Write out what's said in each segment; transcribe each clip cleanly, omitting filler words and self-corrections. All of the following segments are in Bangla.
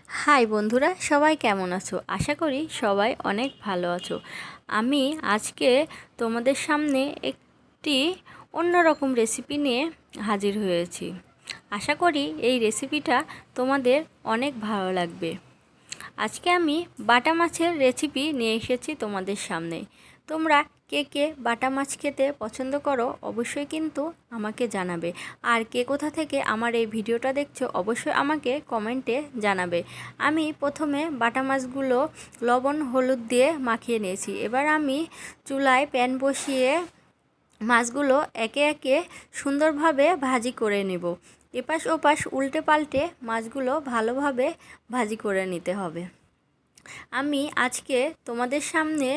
হাই বন্ধুরা, সবাই কেমন আছো? আশা করি সবাই অনেক ভালো আছো। আমি আজকে তোমাদের সামনে একটি অন্যরকম রেসিপি নিয়ে হাজির হয়েছি। আশা করি এই রেসিপিটা তোমাদের অনেক ভালো লাগবে। আজকে আমি বাটা মাছের রেসিপি নিয়ে এসেছি তোমাদের সামনে। তোমরা কে কে বাটা মাছ খেতে পছন্দ করো অবশ্যই কিন্তু আমাকে জানাবে। আর কে কোথা থেকে আমার এই ভিডিওটা দেখছো অবশ্যই আমাকে কমেন্টে জানাবে। আমি প্রথমে বাটা মাছগুলো লবণ হলুদ দিয়ে মাখিয়ে নিয়েছি। এবার আমি চুলায় প্যান বসিয়ে মাছগুলো একে একে সুন্দরভাবে ভাজি করে নেব। এপাশ ওপাশ উল্টে পাল্টে মাছগুলো ভালোভাবে ভাজি করে নিতে হবে। আমি আজকে তোমাদের সামনে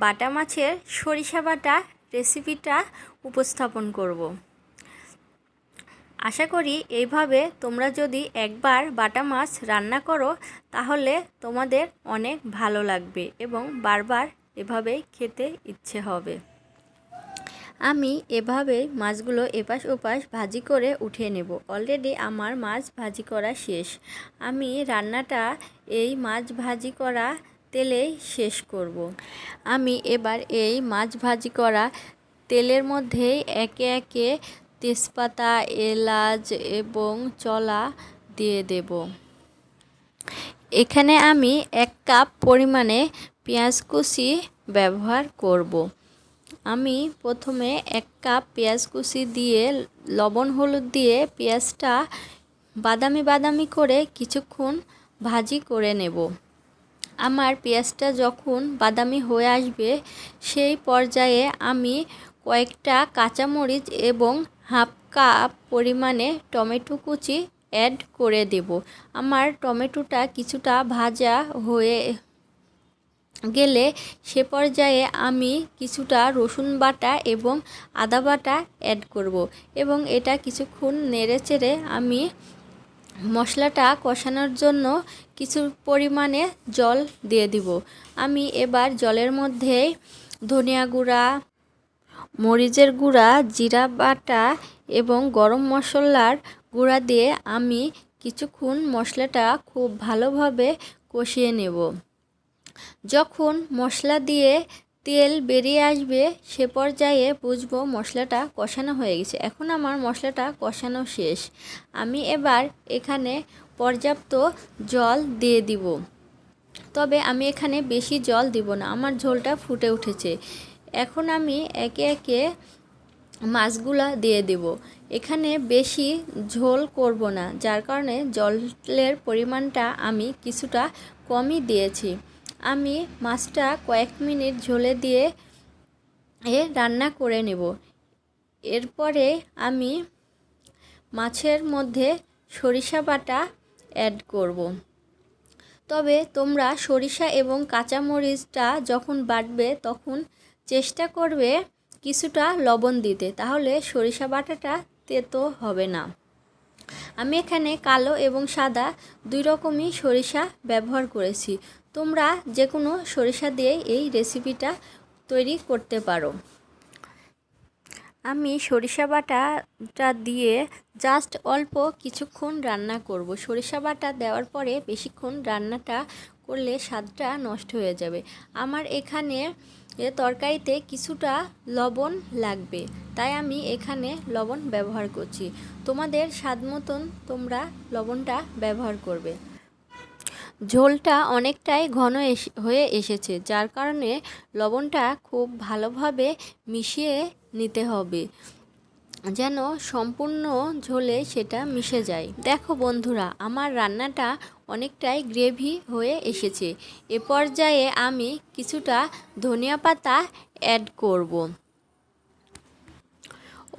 বাটা মাছের সরিষা বাটা রেসিপিটা উপস্থাপন করব। আশা করি এইভাবে তোমরা যদি একবার বাটা মাছ রান্না করো তাহলে তোমাদের অনেক ভালো লাগবে এবং বারবার এভাবেই খেতে ইচ্ছে হবে। আমি এভাবে মাছগুলো এপাশ ওপাশ ভাজি করে উঠিয়ে নেব। অলরেডি আমার মাছ ভাজি করা শেষ। আমি রান্নাটা এই মাছ ভাজি করা তেলেই শেষ করব। আমি এবার এই মাছ ভাজি করা তেলের মধ্যেই একে একে তেজপাতা, এলাচ এবং চলা দিয়ে দেব। এখানে আমি 1 কাপ পরিমাণে পেঁয়াজ কুচি ব্যবহার করব। আমি প্রথমে 1 কাপ পেঁয়াজ কুচি দিয়ে লবণ হলুদ দিয়ে পেঁয়াজটা বাদামি বাদামি করে কিছুক্ষণ ভাজি করে নেব। আমার পেঁয়াজটা যখন বাদামি হয়ে আসবে সেই পর্যায়ে আমি কয়েকটা কাঁচামরিচ এবং হাফ কাপ পরিমাণে টমেটো কুচি অ্যাড করে দেব। আমার টমেটোটা কিছুটা ভাজা হয়ে গেলে সে পর্যায়ে আমি কিছুটা রসুন বাটা এবং আদা বাটা অ্যাড করব এবং এটা কিছুক্ষণ নেড়েচেড়ে আমি মশলাটা কষানোর জন্য কিছু পরিমাণে জল দিয়ে দিব। আমি এবার জলের মধ্যে ধনিয়া গুঁড়া, মরিচের গুঁড়া, জিরা বাটা এবং গরম মশলার গুঁড়া দিয়ে আমি কিছুক্ষণ মশলাটা খুব ভালোভাবে কষিয়ে নেব। যখন মশলা দিয়ে তেল বেরিয়ে আসবে সে পর্যায়ে বুঝবো মশলাটা কষানো হয়ে গেছে। এখন আমার মশলাটা কষানো শেষ। আমি এবার এখানে পর্যাপ্ত জল দিয়ে দিব। তবে আমি এখানে বেশি জল দিব না, আমার ঝোলটা ফুটে উঠেছে। এখন আমি একে একে মাছগুলা দিয়ে দেব। এখানে বেশি ঝোল করব না, যার কারণে জলের পরিমাণটা আমি কিছুটা কমই দিয়েছি। আমি মাছটা কয়েক মিনিট ঝোলে দিয়ে রান্না করে নেব। এরপরে আমি মাছের মধ্যে সরিষা বাটা অ্যাড করব। তবে তোমরা সরিষা এবং কাঁচামরিচটা যখন বাটবে তখন চেষ্টা করবে কিছুটা লবণ দিতে, তাহলে সরিষা বাটাটা তেতো হবে না। আমি এখানে কালো এবং সাদা 2 রকমই সরিষা ব্যবহার করেছি। তোমরা যে কোনো সরিষা দিয়ে এই রেসিপিটা তৈরি করতে পারো। আমি সরিষা বাটাটা দিয়ে জাস্ট অল্প কিছুক্ষণ রান্না করব। সরিষা বাটা দেওয়ার পরে বেশিক্ষণ রান্নাটা করলে স্বাদটা নষ্ট হয়ে যাবে। আমার এখানে তরকারিতে কিছুটা লবণ লাগবে, তাই আমি এখানে লবণ ব্যবহার করছি। তোমাদের স্বাদ মতন তোমরা লবণটা ব্যবহার করবে। ঝোলটা অনেকটাই ঘন হয়ে এসেছে, যার কারণে লবণটা খুব ভালোভাবে মিশিয়ে নিতে হবে যেন সম্পূর্ণ ঝোলে সেটা মিশে যায়। দেখো বন্ধুরা, আমার রান্নাটা অনেকটাই গ্রেভি হয়ে এসেছে। এ পর্যায়ে আমি কিছুটা ধনিয়া পাতা অ্যাড করব।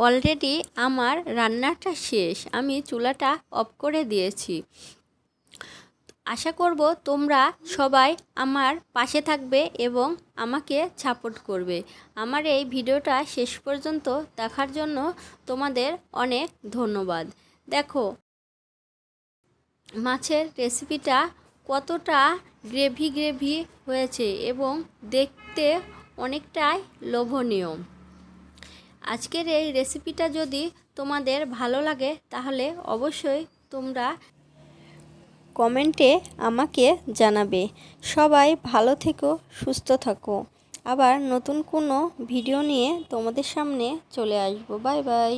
অলরেডি আমার রান্নাটা শেষ, আমি চুলাটা অফ করে দিয়েছি। আশা করব তোমরা সবাই আমার পাশে থাকবে এবং আমাকে সাপোর্ট করবে। আমার এই ভিডিওটা শেষ পর্যন্ত দেখার জন্য তোমাদের অনেক ধন্যবাদ। দেখো মাছের রেসিপিটা কতটা গ্রেভি হয়েছে এবং দেখতে অনেকটাই লোভনীয়। আজকের এই রেসিপিটা যদি তোমাদের ভালো লাগে তাহলে অবশ্যই তোমরা কমেন্টে আমাকে জানাবে। সবাই ভালো থেকো, সুস্থ থাকো। আবার নতুন কোনো ভিডিও নিয়ে তোমাদের সামনে চলে আসবো। Bye bye.